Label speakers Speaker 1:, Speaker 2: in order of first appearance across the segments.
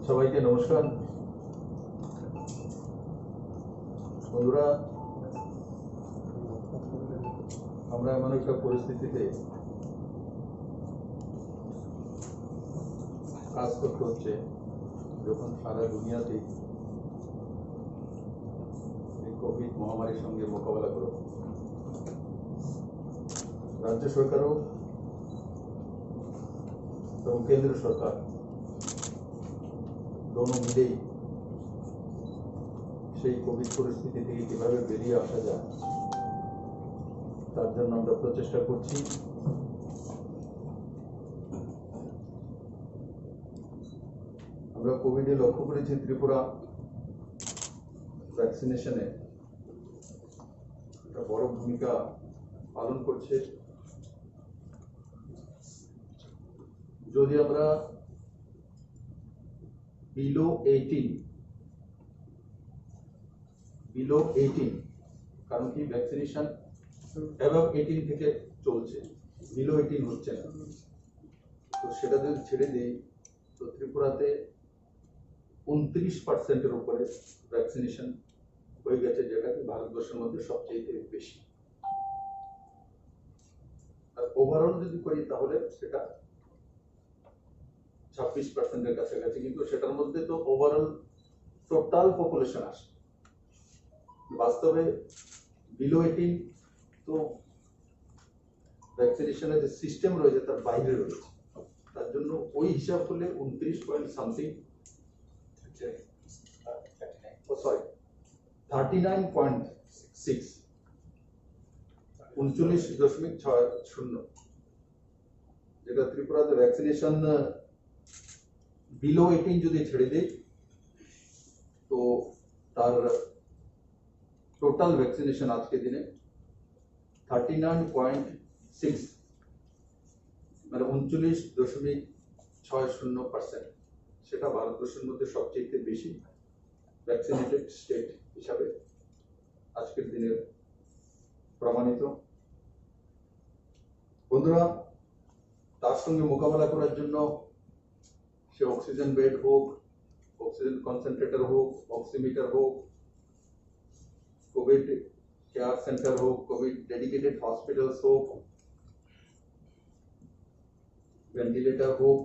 Speaker 1: সবাইকে নমস্কার। বন্ধুরা, আমরা এমন একটা পরিস্থিতিতে কাজ করতে হচ্ছে যখন সারা দুনিয়াতে কোভিড মহামারীর সঙ্গে মোকাবেলা করে রাজ্য সরকারও এবং কেন্দ্রীয় সরকার দোনো মিলেই সেই কোভিড পরিস্থিতি থেকে কিভাবে বেরিয়ে আসা যায় তার জন্য আমরা প্রচেষ্টা করছি। আমরা কোভিডে লক্ষ্য করেছি ত্রিপুরা ভ্যাকসিনেশনে একটা বড় ভূমিকা পালন করছে। যদি আমরা বিলো 18 কারণ কি ভ্যাকসিনেশন অ্যাবাভ 18 থেকে চলছে, বিলো 18 হচ্ছে না, তো সেটা যদি ছেড়ে দিই তো ত্রিপুরাতে 29% উপরে ভ্যাকসিনেশন হয়ে গেছে, যেটা কি ভারতবর্ষের মধ্যে সবচেয়ে বেশি। আর ওভারঅল যদি করি তাহলে সেটা 26% কাছাকাছি, কিন্তু সেটার মধ্যে তো ওভারঅল টোটাল পপুলেশন আসে। বাস্তবে বিলো 18 তো ভ্যাকসিনেশনের যে সিস্টেম রয়েছে তার বাইরে রয়েছে, তার জন্য ওই হিসাব করলে 39.something 39.6 39.60 যেটা ত্রিপুরাতে ভ্যাকসিনেশন বিলো 18 যদি ছেড়ে দেয় তো তার টোটাল ভ্যাকসিনেশন আজকে দিনে 39.6 মানে 39.60%। সেটা ভারতবর্ষের মধ্যে সবচেয়ে বেশি ভ্যাকসিনেটেড স্টেট হিসাবে আজকের দিনের প্রমাণিত। বন্ধুরা, তার সঙ্গে মোকাবেলা করার জন্য সে অক্সিজেন বেড হোক, অক্সিজেন কনসেন্ট্রেটর হোক, অক্সিমিটার হোক, কোভিড কেয়ার সেন্টার হোক, কোভিড ডেডিকেটেড হসপিটালস হোক, ভেন্টিলেটর হোক,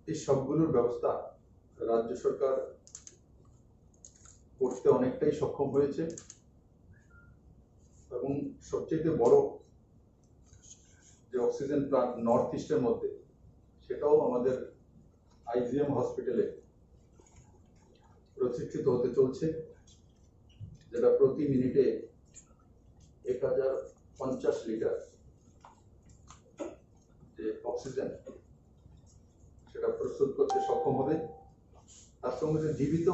Speaker 1: এই সবগুলোর ব্যবস্থা রাজ্য সরকার করতে অনেকটাই সক্ষম হয়েছে। এবং সবচেয়ে বড় যে অক্সিজেন প্লান্ট নর্থ ইস্টের মধ্যে, সেটাও আমাদের আইজিএম হসপিটালে প্রতিষ্ঠিত হতে চলছে, যেটা প্রতি মিনিটে 1050 লিটার যে অক্সিজেন সেটা প্রস্তুত করতে সক্ষম হবে। তার সঙ্গে জীবিত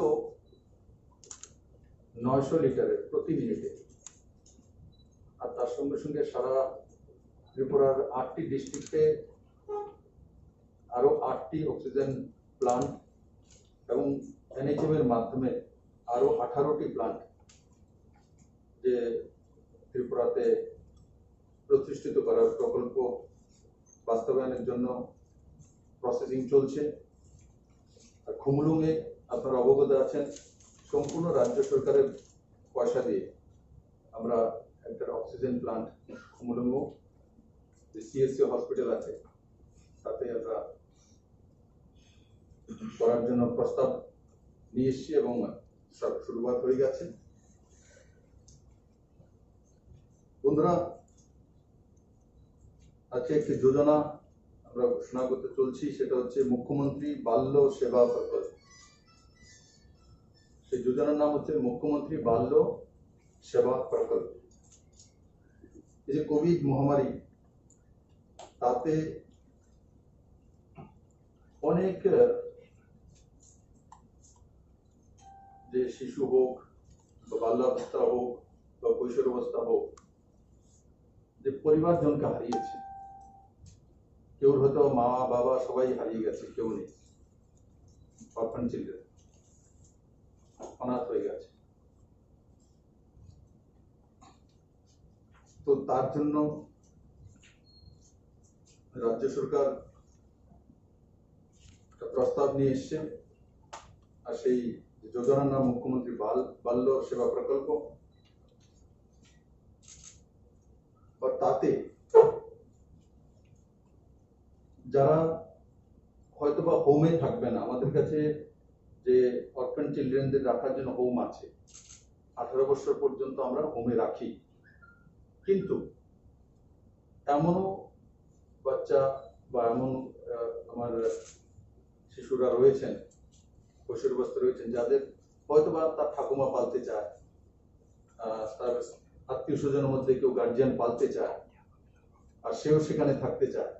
Speaker 1: 900 লিটারের প্রতি মিনিটে। আর তার সঙ্গে সঙ্গে সারা ত্রিপুরার 8টি ডিস্ট্রিক্টে আরো 8টি অক্সিজেন প্লান্ট এবং এনএইচএম এর মাধ্যমে আরো 18টি প্লান্ট যে ত্রিপুরাতে প্রতিষ্ঠিত করার প্রকল্প বাস্তবায়নের জন্য প্রসেসিং চলছে। আর খুমলুঙে আপনারা অবগত আছেন, সম্পূর্ণ রাজ্য সরকারের পয়সা দিয়ে আমরা একটা অক্সিজেন প্লান্ট খুমলুঙ যে সিএসসি হসপিটাল আছে তাতে আমরা করার জন্য প্রস্তাব নিয়ে এসেছি এবং শুরুয়াত হয়ে গেছে। বন্ধুরা, আজকে একটি যোজনা আমরা ঘোষণা করতে চলছি, সেটা হচ্ছে মুখ্যমন্ত্রী বাল্য সেবা প্রকল্প। সেই যোজনার নাম হচ্ছে মুখ্যমন্ত্রী বাল্য সেবা প্রকল্প। এই যে কোভিড মহামারী, তাতে অনেক যে শিশু হোক বা বাল্যাবস্থা হোক বা কৈশোর অবস্থা হোক, যে পরিবারজনকে হারিয়েছে, কেউ হয়তো মা বাবা সবাই হারিয়ে গেছে, কেউ নেই, অরফান চিলড্রেন, অনাথ হয়ে গেছে। তো তার জন্য রাজ্য সরকার একটা প্রস্তাব নিয়ে এসছে, আর সেই যোজনার নাম মুখ্যমন্ত্রী বাল্য সেবা প্রকল্প। আর তাতে যারা হয়তোবা হোমে থাকবে না, আমাদের কাছে যে অরফান চিলড্রেনদের রাখার জন্য হোম আছে, 18 বছর পর্যন্ত আমরা হোমে রাখি, কিন্তু এমনও বাচ্চা বা এমন আমার শিশুরা রয়েছেন, কৈশোরাবস্থা রয়েছেন, যাদের হয়তোবা তার ঠাকুমা পালতে চায়, তার আত্মীয় স্বজনের মধ্যে কেউ গার্জিয়ান পালতে চায়, আর সেও সেখানে থাকতে চায়,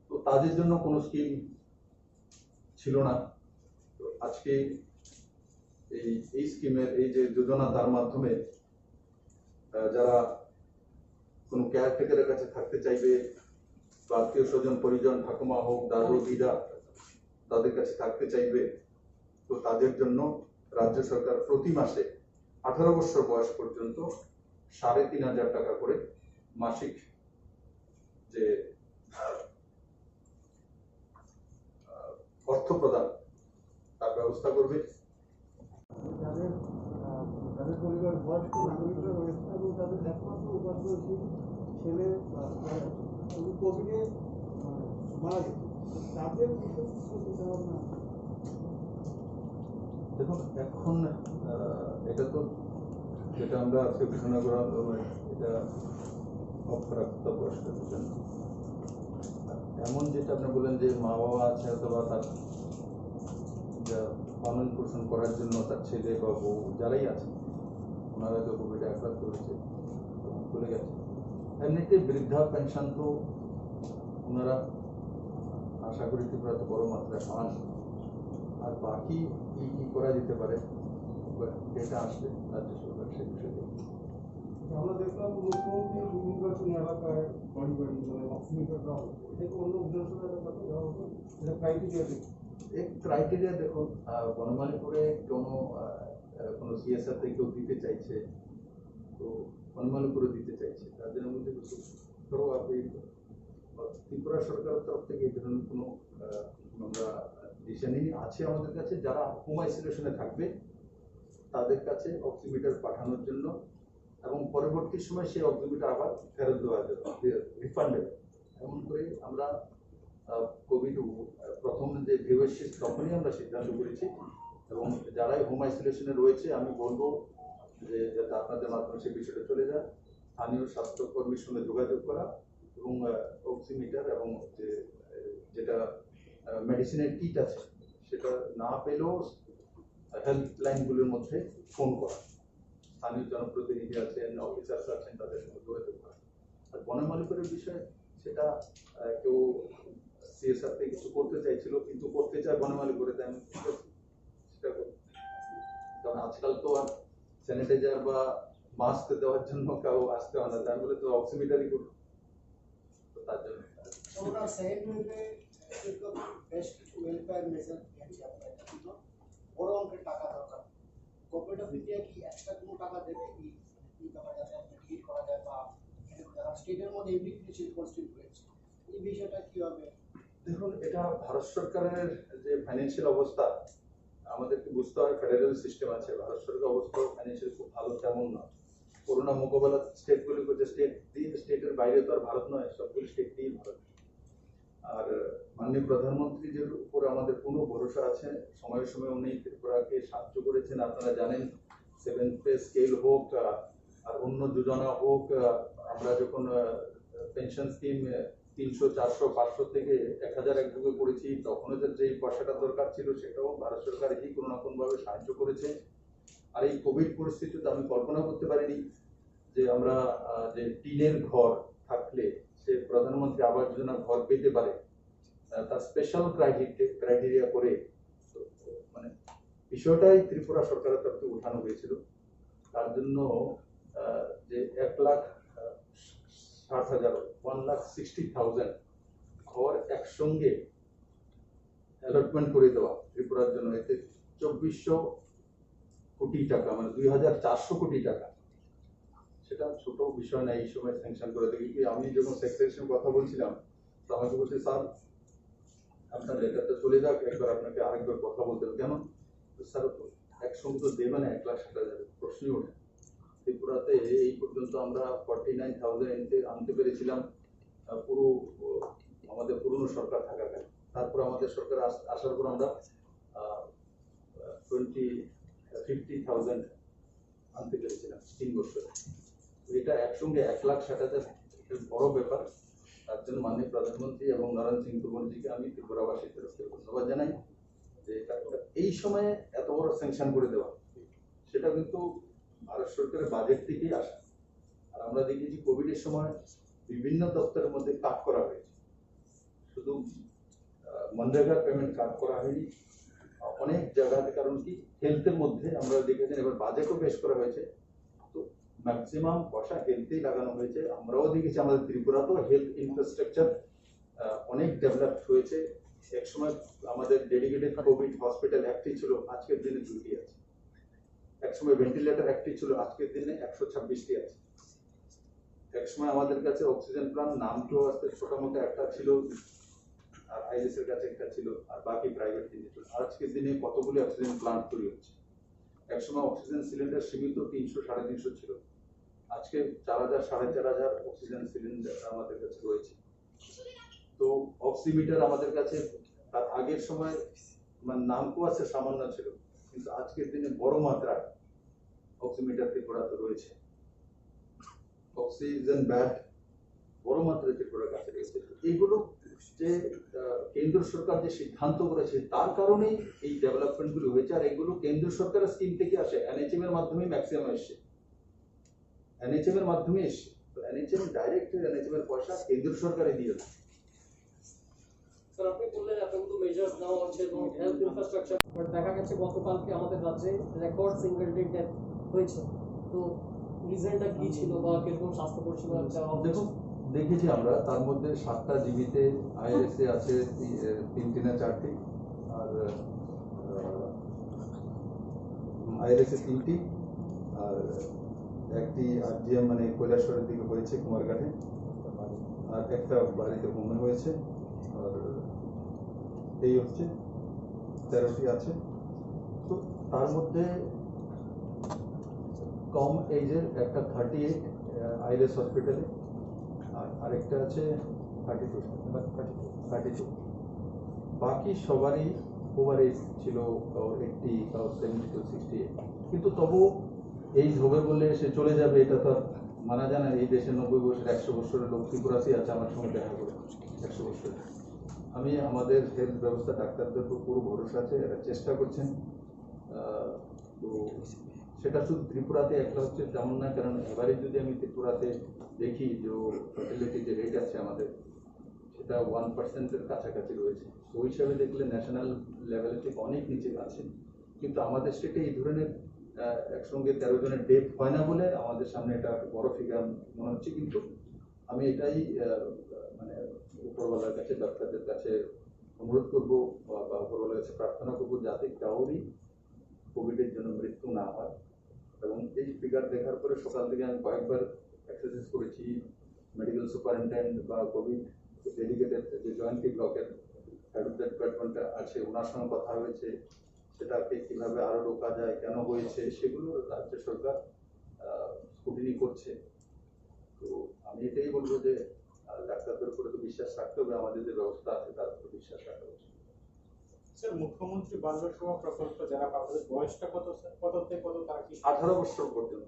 Speaker 1: তো তাদের জন্য কোনো স্কিম ছিল না। তো আজকে এই স্কিমের এই যে যোজনা, তার মাধ্যমে যারা কোনো কেয়ারটেকারের কাছে থাকতে চাইবে বা আত্মীয় স্বজন পরিজন, ঠাকুমা হোক, দাদু দিদা, তাদের কাছে থাকতে চাইবে, তো তাদের জন্য রাজ্য সরকার প্রতি মাসে 18 বছর বয়স পর্যন্ত 3,500 টাকা করে মাসিক যে অর্থ প্রদান তার ব্যবস্থা করবে।
Speaker 2: তাদের পরিবার বয়স্ক নাগরিকরা রয়েছে এবং তাদের একমাত্র উপার্জনশীল ছেলে কোভিডে মারা গেছে, তাদের বিষয়ে চিন্তা ভাবনা।
Speaker 1: দেখুন, এখন এটা তো যেটা আমরা আজকে ঘোষণা করা হলো, এটা অপ্রাপ্ত বয়স্কদের জন্য। এমন যেটা আপনি বলেন যে মা বাবা আছে অথবা তার পালন পোষণ করার জন্য তার ছেলে বা বউ যারাই আছে, ওনারা তো কোভিডে আক্রান্ত হয়েছে এবং চলে গেছে, এমনিতে বৃদ্ধা পেনশন তো ওনারা আশা করি ত্রিপুরা তো বড় মাত্রায় পান। আর বাকি কি করা যেতে পারে, ডেটা আসবে রাজ্য সরকার সেই বিষয়ে।
Speaker 2: আমরা দেখলাম মুখ্যমন্ত্রী নির্বাচনী এলাকায় বাড়ি বাড়ি মানে অক্সিমিটার দেওয়া হচ্ছে, এটা অন্য বিধানসভা এলাকাতে দেওয়া হতো, এটা ক্রাইটেরিয়া
Speaker 1: এক ক্রাইটেরিয়া দেখুন, বনমালীপুরে কোনো সিএসআর থেকে কেউ দিতে চাইছে, তো বনমালীপুরে দিতে চাইছে, তাদের মধ্যে ধরো আপনি ত্রিপুরা সরকারের তরফ থেকে এই ধরনের কোনো আমরা ডিসিশনই আছে আমাদের কাছে। যারা হোম আইসোলেশনে থাকবে তাদের কাছে অক্সিমিটার পাঠানোর জন্য, এবং পরবর্তী সময় সেই অক্সিমিটার আবার ফেরত দেওয়া যাবে, রিফান্ডেবল। এমন করে আমরা কোভিড প্রথম যে ঢেউ এসেছে তখনই আমরা সিদ্ধান্ত করেছি, এবং যারাই হোম আইসোলেশনে রয়েছে আমি বলবো যে যাতে আপনাদের মাধ্যমে সেই বিষয়টা চলে যায়, স্থানীয় স্বাস্থ্যকর্মীর সঙ্গে যোগাযোগ করা, এবং অক্সিমিটার এবং যেটা মেডিসিনের কিট আছে সেটা না পেলেও হেল্পলাইনগুলোর মধ্যে ফোন করা, স্থানীয় জনপ্রতিনিধি আছেন, অফিসার্স আছেন, তাদের সঙ্গে যোগাযোগ করা। আর বনমালীপুরের বিষয়ে সেটা কেউ সিএসআর থেকে কিছু করতে চাইছিল, কিন্তু করতে চায় বনমালীপুরে, তাই আমি সেটা করি। কারণ আজকাল তো আর স্যানিটাইজার বা মাস্ক দেওয়ার জন্য কেউ আসতে হয় না, তাই বলে তো অক্সিমিটারই করবো, তো তার জন্য
Speaker 3: ওনার সেকেন্ড ওয়েভে বেশ কিছু ওয়েলফেয়ার মেজার নিয়েছে আপনার, কিন্তু বড় অঙ্কের টাকা দরকার। গভর্নমেন্ট অফ ইন্ডিয়া কি এক্সট্রা কোনো টাকা দেবে কি ব্যাপার যাতে ডিলিট করা যায়, বা স্টেটের মধ্যে এমনি কিছু কনস্টিটিউট হয়েছে, এই বিষয়টা কি হবে?
Speaker 1: দেখুন, এটা ভারত সরকারের যে ফাইন্যান্সিয়াল অবস্থা আমাদেরকে বুঝতে হয়। ফেডারেল সিস্টেম আছে, ভারত সরকার অবস্থা ফাইন্যান্সিয়াল খুব ভালো তেমন না। করোনা মোকাবেলা স্টেটগুলি করছে, স্টেটের বাইরে তো আর ভারত নয়, সবগুলি স্টেট দিয়েই ভারত। আর মাননীয় প্রধানমন্ত্রীর উপর আমাদের কোনো ভরসা আছে, সময়ের সময় উনি ত্রিপুরাকে সাহায্য করেছেন। আপনারা জানেন 7th পে স্কেল হোক আর অন্য যোজনা হোক, আমরা যখন পেনশন স্কিম 300, 400, 500 থেকে 1000 একযোগে করেছি, তখন যে পয়সাটা দরকার ছিল সেটাও ভারত সরকার এই কোনো না কোনোভাবে সাহায্য করেছে। আর এই কোভিড পরিস্থিতিতে আমি কল্পনা করতে পারিনি যে আমরা যে টিনের ঘর থাকলে সে প্রধানমন্ত্রী আবাস যোজনা ঘর পেতে পারে, তার স্পেশাল ক্রাইটেরিয়া করে, মানে বিষয়টাই ত্রিপুরা সরকারের তরফ থেকে উঠানো হয়েছিল। তার জন্য যে 1,60,000 1,60,000 ঘর একসঙ্গে অ্যালটমেন্ট করে দেওয়া ত্রিপুরার জন্য, এতে 2400 কোটি টাকা, মানে 2,400 কোটি টাকা, সেটা ছোট বিষয় না এই সময় স্যাংশন করে দেবে। আমি যখন সেক্রেটারির সঙ্গে কথা বলছিলাম তো আমাকে বলছে স্যার আপনার লেটারটা চলে যাক, একবার আপনাকে আরেকবার কথা বলতে হবে। কেন? তো স্যার একসঙ্গে তো দেবে না, 1,60,000 প্রশ্নই ওঠে। ত্রিপুরাতে এই পর্যন্ত আমরা 49,000 আনতে পেরেছিলাম পুরো আমাদের পুরনো সরকার থাকাকালীন। তারপর আমাদের সরকার আসার পর আমরা 50,000 আনতে পেরেছিলাম 3 বছরে। এটা একসঙ্গে 1,60,000 বড় ব্যাপার। তার জন্য মাননীয় প্রধানমন্ত্রী এবং নারায়ণ সিং তোমরজিকে আমি ত্রিপুরাবাসীর তরফ থেকে ধন্যবাদ জানাই যে এই সময়ে এত বড় স্যাংশন করে দেওয়া, সেটা কিন্তু ভারত সরকারের বাজেট থেকেই আসে। আর আমরা দেখেছি কোভিডের সময় বিভিন্ন দপ্তরের মধ্যে কাট করা হয়েছে, শুধু মনরেগার পেমেন্ট কাট করা হয়নি অনেক জায়গাতে। কারণ কি হেলথের মধ্যে আমরা দেখেছেন এবার বাজেটও পেশ করা হয়েছে, তো ম্যাক্সিমাম পয়সা হেলথেই লাগানো হয়েছে। আমরাও দেখেছি আমাদের ত্রিপুরাতেও হেলথ ইনফ্রাস্ট্রাকচার অনেক ডেভেলপ হয়েছে। একসময় আমাদের ডেডিকেটেড কোভিড হসপিটাল একটি ছিল, আজকের দিনে 2টি আছে। একসময় ভেন্টিলেটর একটি ছিল, আজকের দিনে 126টি আছে। একসময় আমাদের কাছে অক্সিজেন প্ল্যান্ট নামটিও আসতে ছোট মতো একটা ছিল, আর আইএলএস এর কাছে একটা ছিল, আর বাকি প্রাইভেট থেকে ছিল। আজকের দিনে কতগুলি অক্সিজেন প্ল্যান্ট তৈরি হচ্ছে। একসময় অক্সিজেন সিলিন্ডার সীমিত 300-350 ছিল, আজকে 4,000-4,500 অক্সিজেন সিলিন্ডার আমাদের কাছে রয়েছে। তো অক্সিমিটার আমাদের কাছে তার আগের সময় মানে নামকো আছে সামান্য ছিল, কিন্তু আজকের দিনে বড় মাত্রায় অক্সিমিটার ত্রিপুরাতে রয়েছে। অক্সিজেন ব্যাট বড় মাত্রায় ত্রিপুরার কাছে রয়েছে। এইগুলো যে কেন্দ্র সরকার যে সিদ্ধান্ত করেছে তার কারণেই এই ডেভেলপমেন্ট গুলো হয়েছে। আর এগুলো কেন্দ্র সরকারের স্কিম থেকে আসে, এনএচএম এর মাধ্যমে ম্যাক্সিমাম এসছে, এনএচএম এর মাধ্যমে এসছে। তো এনএচএম ডাইরেক্ট এনএচএম এর পয়সা কেন্দ্র সরকারে দিয়ে দেয়।
Speaker 4: স্যার আপনি বললেন এখন তো মেজার্স নেওয়া হচ্ছে এবং হেলথ ইনফ্রাস্ট্রাকচার, বাট দেখা গেছে গতকালকে আমাদের রাজ্যে রেকর্ড সিঙ্গেল ডে ডেথ হয়েছে। তো রিজনটা কি ছিল বা কিরকম স্বাস্থ্য পরিষেবা
Speaker 1: দেখুন দেখেছি আমরা, তার মধ্যে 7টা জীবিতে আইএলএসএ আছে 3টি না 4টি, আর আইএলএসএ 3টি, আর একটি আরজিএম মানে কৈলাসহরের দিকে হয়েছে কুমারঘাটে, আর একটা বাড়িতে হোমে হয়েছে। আর এই হচ্ছে 13টি আছে। তো তার মধ্যে কম এজের একটা 38 আইএলএস হসপিটালে, আর আরেকটা আছে 32। বাকি সবারই ওভার এজ ছিল, কারোর 80, কারোর 70-68। কিন্তু তবু এইজ হবে বললে সে চলে যাবে এটা তো মানা যায় না। এই দেশে 90 বছর 100 বছরের লোক ত্রিপুরাতেই আছে আমার সঙ্গে দেখা করে 100 বছর। আমি আমাদের হেলথ ব্যবস্থা ডাক্তারদের উপর পুরো ভরসা আছে, এরা চেষ্টা করছেন। তো সেটা শুধু ত্রিপুরাতে একটা হচ্ছে তেমন না, কারণ এবারে যদি আমি ত্রিপুরাতে দেখি যে ফার্টিলিটি যে রেট আছে আমাদের, সেটা 1%-এর কাছাকাছি রয়েছে। তো ওই হিসাবে দেখলে ন্যাশনাল লেভেলে থেকে অনেক নিচে আছে। কিন্তু আমাদের স্টেটে এই ধরনের একসঙ্গে 13 জনের ডেথ হয় না বলে আমাদের সামনে এটা বড় ফিগার মনে হচ্ছে। কিন্তু আমি এটাই মানে উপরওয়ালার কাছে, ডাক্তারদের কাছে অনুরোধ করবো বা উপরওয়ালার কাছে প্রার্থনা করবো যাতে কাউরই কোভিডের জন্য মৃত্যু না হয়। এবং এই ফিগার দেখার পরে সকাল থেকে আমি কয়েকবার এক্সারসাইজ করেছি, মেডিকেল সুপারিনটেন্ডেন্ট বা কোভিড ডেডিকেটেড যে জয়ন্তী ব্লকের হেড অফ দ্য ডিপার্টমেন্টটা আছে ওনার সঙ্গে কথা হয়েছে, সেটাকে কিভাবে আরো রোকা যায়, কেন হয়েছে সেগুলো রাজ্য সরকার স্কুটিনি করছে। তো আমি এটাই বলবো যে ডাক্তারদের উপরে তো বিশ্বাস রাখতে হবে, আমাদের যে ব্যবস্থা আছে তার উপর বিশ্বাস রাখা উচিত।
Speaker 5: স্যার মুখ্যমন্ত্রী বাল্য সেবা প্রকল্প যারা পাবে বয়সটা কত স্যার, কত থেকে কত তারা কি?
Speaker 1: 18 বছর পর্যন্ত।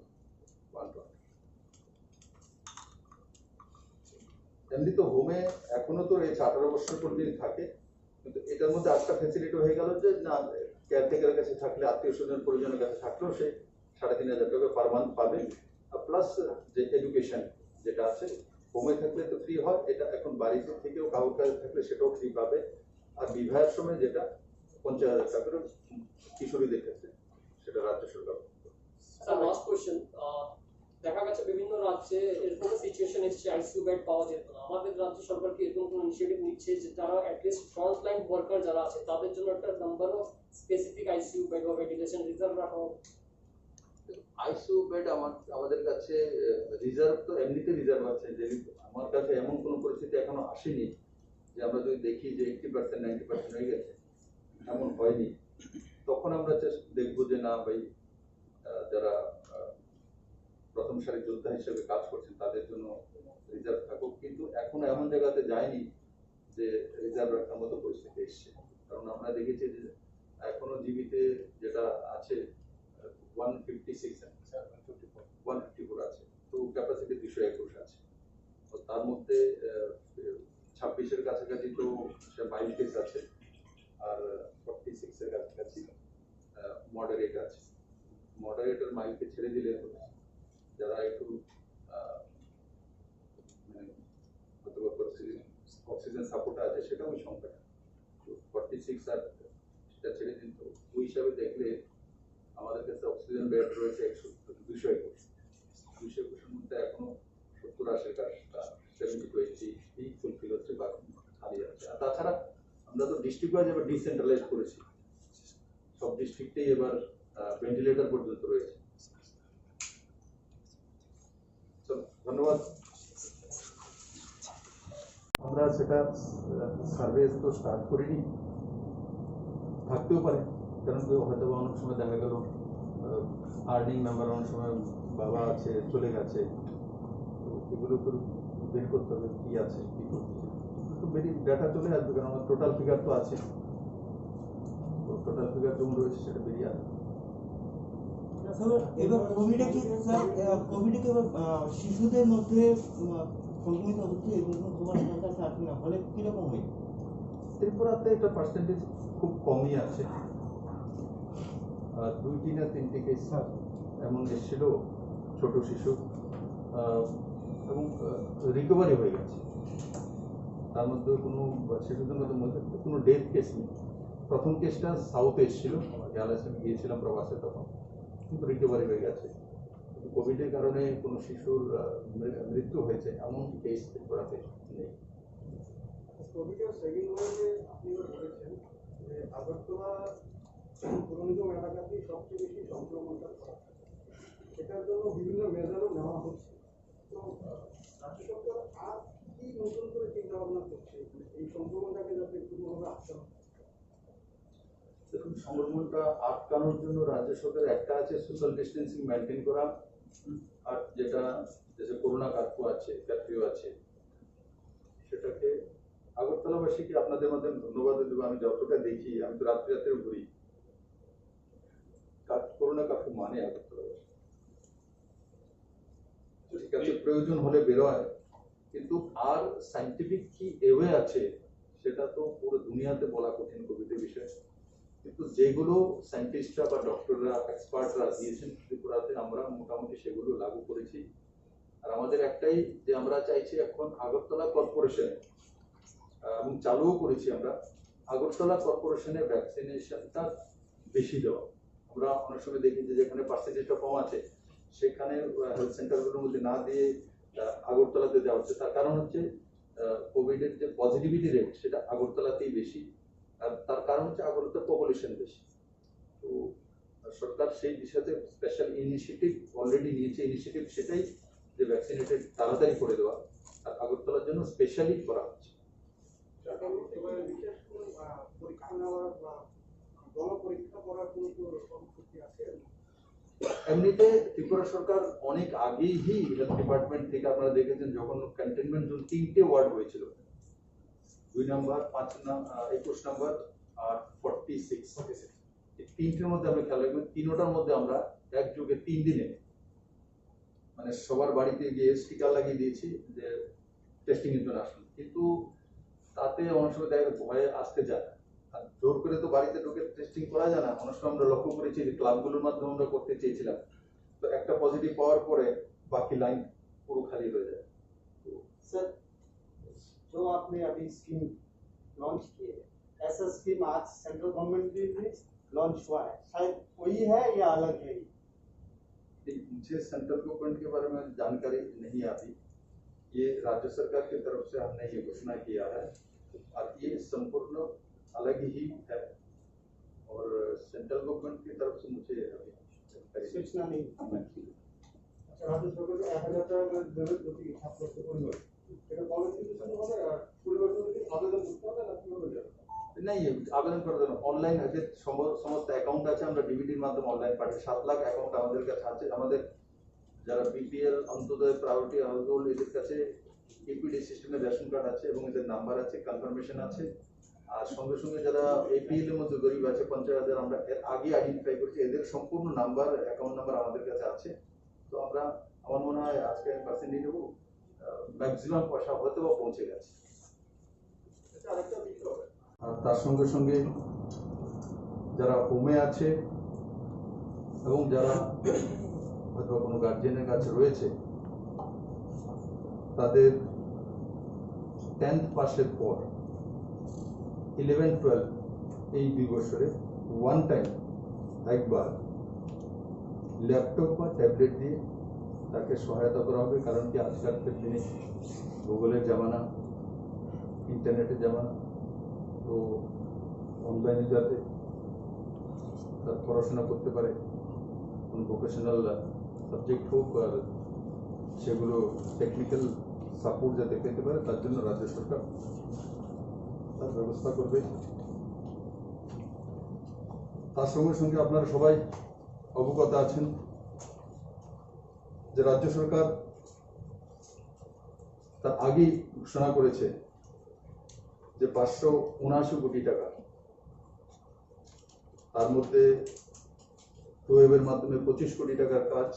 Speaker 1: এমনি তো হোমে এখনো তো রয়েছে 18 বছর পর্যন্ত থাকে, কিন্তু এটার মধ্যে একটা ফ্যাসিলিটি হয়ে গেল যে না কেয়ারটেকারের কাছে থাকলে, আত্মীয় স্বজন পরিজনের কাছে থাকলেও সে 3,500 টাকা পার মান্থ পাবে। প্লাস যে এডুকেশন যেটা আছে, হোমে থাকলে তো ফ্রি হয়, এটা এখন বাড়িতে থেকেও কাউর কাছে থাকলে সেটাও ফ্রি পাবে। আর বিবাহের সময় যেটা 50,000 টাকা করে কিশোরীদের ক্ষেত্রে, সেটা রাজ্য সরকার।
Speaker 4: স্যার লাস্ট কোশ্চেন, দেখা গেছে বিভিন্ন রাজ্যে এরকম সিচুয়েশন এসেছে আইসিইউ বেড পাওয়া যেত না। আমাদের রাজ্য সরকার কি এরকম কোনো ইনিশিয়েটিভ নিচ্ছে যে যারা অ্যাটলিস্ট ফ্রন্টলাইন ওয়ার্কার যারা আছে তাদের জন্য একটা number of specific ICU bed বা ভেন্টিলেশন রিজার্ভ রাখা হবে?
Speaker 1: আইসিইউ বেড আমাদের কাছে রিজার্ভ তো এমনিতে রিজার্ভ আছে, যে আমার কাছে এমন কোনো পরিস্থিতি এখনো আসেনি যে আমরা যদি দেখি যে 80% 90% হয়ে গেছে, এমন হয়নি, তখন আমরা দেখবো যে না ভাই, যারা প্রথম সারি যোদ্ধা হিসেবে কাজ করছেন তাদের জন্য রিজার্ভ থাকুক। কিন্তু এখনো এমন জায়গাতে যায়নি যে রিজার্ভ রাখার মতো পরিস্থিতি এসছে। কারণ আমরা দেখেছি যে এখনো জীবিতে যেটা আছে 154 আছে, তো ক্যাপাসিটি 221 আছে। তো তার মধ্যে 26-এর কাছাকাছি তো সে মাইল্ড কেস আছে, আর 46-এর কাছাকাছি মডারেট আছে। মডারেটের মাইলকে ছেড়ে দিলে যারা একটু অক্সিজেন সাপোর্ট আছে সেটা ওই সংখ্যাটা 46, আর সেটা ছেড়ে দিন। তো ওই হিসাবে দেখলে আমাদের কাছে অক্সিজেন বেড রয়েছে 221-এর মধ্যে এখনো 70-80 কাছটা 70-80 ফুলফিল হচ্ছে, বাকি খালি আছে। আর তাছাড়া আমরা তো ডিস্ট্রিক্ট ওয়াইজ এবার ডিসেন্ট্রালাইজ করেছি, সব ডিস্ট্রিক্টেই এবার ভেন্টিলেটর পর্যন্ত রয়েছে। ধন্যবাদ। আমরা সেটা সার্ভে তো স্টার্ট করিনি, থাকতেও পারে, কারণ কেউ হয়তো অনেক সময় দেখা গেল আর্নিং মেম্বার অনেক সময় বাবা আছে চলে গেছে, তো এগুলো তো বের করতে হবে কি আছে কি করছে, তো বেরিয়ে ডাটা চলে আসবে, কারণ আমার টোটাল ফিগার তো আছে, তো টোটাল ফিগার যেমন রয়েছে সেটা বেরিয়ে আসবে।
Speaker 6: এবার কোভিডে কি স্যার, কোভিডে কি এবার শিশুদের মধ্যে সংক্রমিত হচ্ছে এবং তোমার কাছে আসবে না, ফলে কিরকম হয়?
Speaker 1: ত্রিপুরাতে এটা পার্সেন্টেজ খুব কমই আছে, 2টি না 3টি কেস এমন এসেছিল ছোট শিশু, এবং রিকভারি হয়ে গেছে। তার মধ্যে কোনো শিশুদের মধ্যে কোনো ডেথ কেস নেই। প্রথম কেসটা সাউথে এসেছিল, গ্যালাসে আমি গিয়েছিলাম প্রবাসে, তখন কিন্তু রিকভারি হয়ে গেছে। কিন্তু কোভিডের কারণে কোনো শিশুর মৃত্যু হয়েছে এমন কেস ত্রিপুরাতে নেই।
Speaker 2: কোভিডের সেকেন্ড ওয়েভে আপনি বলেছেন যে আগরতলা পুরনিগম এলাকাতেই সবচেয়ে বেশি সংক্রমণটা করা থাকে, সেটার জন্য বিভিন্ন মেজারও নেওয়া হচ্ছে। তো রাজ্য সরকার আর কি নতুন করে চিন্তা ভাবনা করছে এই সংক্রমণটাকে যাতে পূর্ণভাবে আটকানো?
Speaker 1: দেখুন, সংক্রমণটা আটকানোর জন্য রাজ্য সরকারের একটা আছে সোশ্যাল ডিস্টেন্সিং মেনটেন করা, আর যেটা যে করোনা কারফিউ আছে সেটাকে আগরতলাবাসীকে আপনাদের মধ্যে ধন্যবাদ দেবো। আমি যতটা দেখি, আমি তো রাত্রে রাত্রে ঘুরি, করোনা কারফিউ মানে আগরতলাবাসী ঠিক আছে, প্রয়োজন হলে বেরোয়, কিন্তু আর সাইন্টিফিক কি এওয়ে আছে সেটা তো পুরো দুনিয়াতে বলা কঠিন কোভিডের বিষয়। কিন্তু যেগুলো সায়েন্টিস্টরা বা ডক্টররা এক্সপার্টরা দিয়েছেন ত্রিপুরাতে, আমরা মোটামুটি সেগুলো লাগু করেছি। আর আমাদের একটাই যে আমরা চাইছি এখন আগরতলা কর্পোরেশনে, এবং চালুও করেছি আমরা, আগরতলা কর্পোরেশনের ভ্যাকসিনেশনটা বেশি দেওয়া। আমরা অনেক সময় দেখি যে যেখানে পার্সেন্টেজটা কম আছে সেখানে হেলথ সেন্টারগুলোর মধ্যে না দিয়ে আগরতলাতে দেওয়া হচ্ছে। তার কারণ হচ্ছে কোভিডের যে পজিটিভিটি রেট সেটা আগরতলাতেই বেশি, আর তার কারণ হচ্ছে আগরতলার পপুলেশন বেশি। তো সরকার সেই বিষয়ে স্পেশাল ইনিশিয়েটিভ অলরেডি নিয়েছে, ইনিশিয়েটিভ সেটাই যে ভ্যাকসিনেটেড তাড়াতাড়ি করে দেওয়া, আর আগরতলার জন্য স্পেশালি করা হচ্ছে।
Speaker 2: বিশেষ কোনো পরীক্ষা নেওয়ার বা গণপরীক্ষা করার কোনো কর্মসূচি আছে?
Speaker 1: এমনিতে ত্রিপুরা সরকার অনেক আগেই হেলথ ডিপার্টমেন্ট থেকে আপনারা দেখেছেন, যখন কন্টেনমেন্ট জোন 3টে ওয়ার্ড হয়েছিল, 2 নম্বর, 21 নম্বর আর 46, এই 3টের মধ্যে আমরা খেয়াল রাখবেন, 3টার মধ্যে আমরা একযোগে 3 দিনে মানে সবার বাড়িতে গিয়ে স্টিকার লাগিয়ে দিয়েছি যে টেস্টিং এর জন্য আসুন। কিন্তু তাতে অনেক সময় দেখা ভয়ে আসতে যায়, আর জোর করে তো বাড়িতে ঢুকে টেস্টিং করা যায় না। অনেক সময় আমরা লক্ষ্য করেছি যে ক্লাবগুলোর মাধ্যমে আমরা করতে চেয়েছিলাম, তো একটা পজিটিভ পাওয়ার পরে বাকি লাইন পুরো খালি হয়ে যায়।
Speaker 3: सर, जो आपने अभी स्कीम लॉन्च की है, ऐसा स्कीम आज सेंट्रल गवर्नमेंट में लॉन्च हुआ है, शायद वही है या अलग है?
Speaker 1: मुझे सेंट्रल गवर्नमेंट के बारे में जानकारी नहीं आती, ये राज्य सरकार की तरफ से हमने ये घोषणा किया है, और ये संपूर्ण अलग ही है, और सेंट्रल गवर्नमेंट की तरफ से मुझे अभी
Speaker 3: सूचना नहीं।
Speaker 2: আচ্ছা, রাজ্য সরকার 1000 টাকা করে দেবে প্রতি ছাত্রকে পরিবার, এটা কবে থেকে শুরু হবে আর পরিবার থেকে আবেদন
Speaker 1: नहीं আবেদন করার জন্য অনলাইন যে সমস্ত অ্যাকাউন্ট আছে আমরা ডিবিটির মাধ্যমে অনলাইন পাঠাই 7 লাখ অ্যাকাউন্ট আমাদের কাছে আছে আমাদের যারা বিপিএল অন্তোদয় প্রায়োরিটি হাউসহোল্ড এদের কাছে ইপিডি সিস্টেমে রেশন কার্ড আছে এবং এদের নাম্বার আছে কনফার্মেশন আছে আর সঙ্গে সঙ্গে যারা এপিএল এর মধ্যে গরিব আছে 50,000 আমরা এর আগে আইডেন্টিফাই করেছি এদের সম্পূর্ণ নাম্বার অ্যাকাউন্ট নাম্বার আমাদের কাছে আছে তো আমরা আমার মনে হয় আজকে আমি পার্সেন্টেজ নেব ম্যাক্সিমাম পয়সা হয়তো বা পৌঁছে গেছে আর তার সঙ্গে সঙ্গে যারা হোমে আছে এবং যারা হয়তো কোনো গার্জিয়ানের কাছে রয়েছে তাদের 10th পাসের পর 11-12 এই 2 বছরে ওয়ান টাইম একবার ল্যাপটপ বা ট্যাবলেট দিয়ে তাকে সহায়তা করা হবে কারণ কি আজকালকার দিনে গুগলের জামানা ইন্টারনেটের জামানা তো অনলাইনে যাতে তার পড়াশোনা করতে পারে কোনো ভোকেশনাল সাবজেক্ট হোক আর সেগুলো টেকনিক্যাল সাপোর্ট যাতে পেতে পারে তার জন্য রাজ্য সরকার তার ব্যবস্থা করবে তার সঙ্গে সঙ্গে আপনারা সবাই অবগত আছেন যে রাজ্য সরকার তার আগেই ঘোষণা করেছে যে 579 কোটি টাকা তার মধ্যে ওয়েবের মাধ্যমে 25 কোটি টাকার কাজ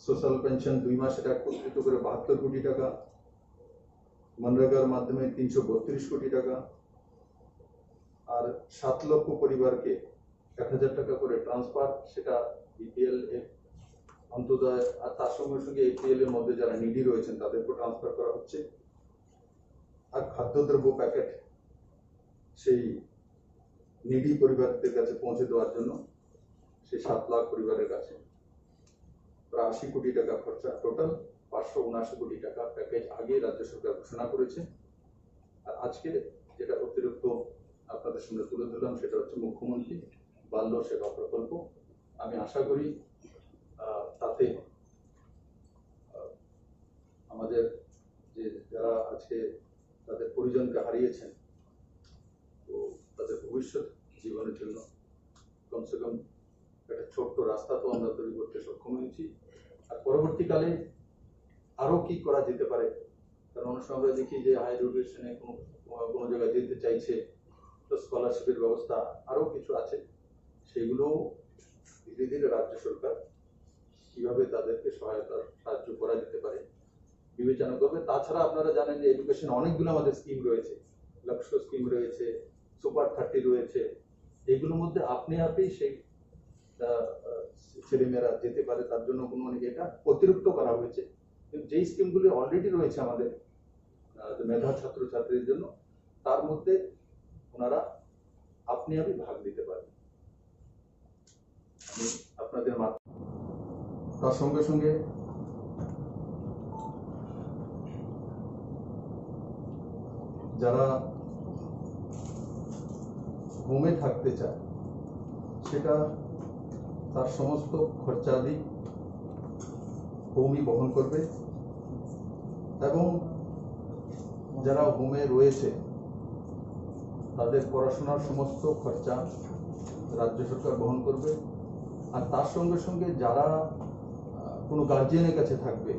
Speaker 1: সোশ্যাল পেনশন 2 মাস এটা একত্রিত করে 72 কোটি টাকা মনরেগার মাধ্যমে 332 কোটি টাকা আর 7 লক্ষ পরিবারকে 1000 টাকা করে ট্রান্সফার সেটা বিপিএল অন্তোদয় আর তার সঙ্গে সঙ্গে এপিএল এর মধ্যে যারা নিডি রয়েছেন তাদেরকে ট্রান্সফার করা হচ্ছে আর খাদ্যদ্রব্য প্যাকেট সেই নিডি পরিবারদের কাছে পৌঁছে দেওয়ার জন্য সেই 7 লাখ পরিবারের কাছে প্রায় 80 কোটি টাকা খরচা টোটাল 579 কোটি টাকা প্যাকেজ আগে রাজ্য সরকার ঘোষণা করেছে আর আজকে যেটা অতিরিক্ত আপনাদের সামনে তুলে ধরলাম সেটা হচ্ছে মুখ্যমন্ত্রী বাল্য সেবা প্রকল্প আমি আশা করি তাতে আমাদের যে যারা আজকে তাদের পরিজনকে হারিয়েছেন তো তাদের ভবিষ্যৎ জীবনের জন্য কমসে কম একটা ছোট্ট রাস্তা তো আমরা তৈরি করতে সক্ষম হয়েছি আর পরবর্তীকালে আরো কি করা যেতে পারে কারণ অনেক সময় আমরা দেখি যে হায়ার এডুকেশনে কোনো জায়গায় যেতে চাইছে তো স্কলারশিপের ব্যবস্থা আরো কিছু আছে সেগুলো ধীরে ধীরে রাজ্য সরকার কিভাবে তাদেরকে সাহায্য করা যেতে পারে বিবেচনা করবে তাছাড়া আপনারা জানেন যে এডুকেশন অনেকগুলো আমাদের স্কিম রয়েছে লক্ষ্য স্কিম রয়েছে সুপার 30 রয়েছে এগুলোর মধ্যে আপনি সেই ছেলেমেয়েরা যেতে পারে তার জন্য কোনো এটা অতিরিক্ত করা হয়েছে কিন্তু যেই স্কিমগুলি অলরেডি রয়েছে আমাদের মেধা ছাত্রছাত্রীদের জন্য তার মধ্যে ওনারা আপনি ভাগ নিতে পারেন আপনাদের তার সঙ্গে সঙ্গে যারা হোমে থাকতে চায় সেটা তার সমস্ত খরচাদি হোমই বহন করবে এবং যারা হোমে রয়েছে তাদের পড়াশোনার সমস্ত খরচা রাজ্য সরকার বহন করবে আর তার সঙ্গে সঙ্গে যারা কোনো গার্জিয়ানের কাছে থাকবে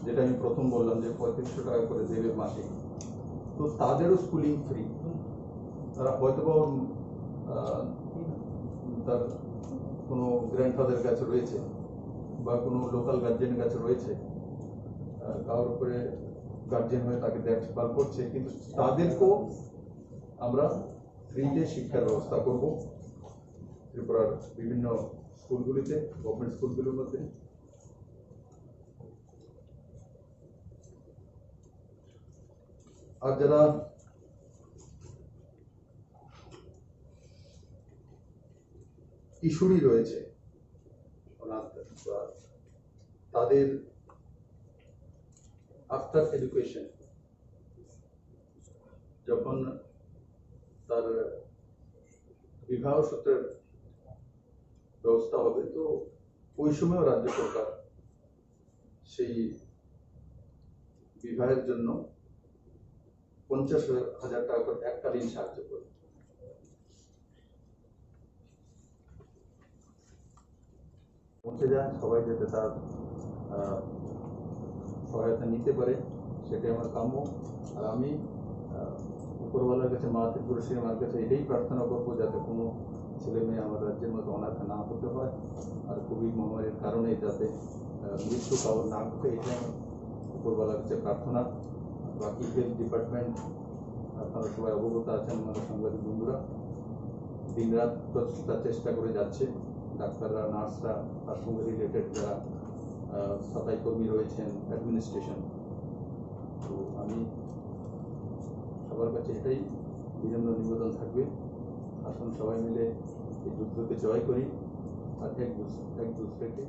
Speaker 1: যেটা আমি প্রথম বললাম যে 3500 টাকা করে দেবে মাসে তো তাদেরও স্কুলিং ফ্রি তারা হয়তো তার কোনো গ্র্যান্ডফাদারের কাছে রয়েছে বা কোনো লোকাল গার্জিয়ানের কাছে রয়েছে কারোর উপরে গার্জিয়ান হয়ে তাকে দেখভাল করছে কিন্তু তাদেরকেও আমরা ফ্রিতে শিক্ষার ব্যবস্থা করব ত্রিপুরার বিভিন্ন স্কুলগুলিতে গভর্নমেন্ট স্কুলগুলির মধ্যে আর যারা কিশোরী রয়েছে তাদের আফটার এডুকেশন যখন তার বিবাহ সূত্রের ব্যবস্থা হবে তো ওই সময় রাজ্য সরকার সেই বিবাহের জন্য 50,000 টাকা করে এককালীন সাহায্য করে। পৌঁছে যায় সবাই যাতে তার সহায়তা নিতে পারে, সেটাই আমার কাম্য। আর আমি উপরওয়ালার কাছে, মা ত্রিপুরেশ্বরী মার কাছে এটাই প্রার্থনা করবো যাতে কোনো ছেলে মেয়ে আমার রাজ্যের মতো অনাথ না হতে হয়, আর কোভিড মহামারীর কারণে যাতে মৃত্যু কারণ না ঘটে, এটাই আমার উপরওয়ালার কাছে প্রার্থনা। বাকি হেলথ ডিপার্টমেন্ট আপনারা সবাই অবগত আছেন, আমাদের সাংবাদিক বন্ধুরা দিনরাত প্রচেষ্টা চেষ্টা করে যাচ্ছে। ডাক্তাররা, নার্সরা, তার সঙ্গে রিলেটেড যারা সাফাই কর্মী রয়েছেন, অ্যাডমিনিস্ট্রেশন। তো আমি সবার কাছে এটাই বিনম্র নিবেদন থাকবে, আসুন সবাই মিলে এই যুদ্ধকে জয় করি আর এক দুসরেকে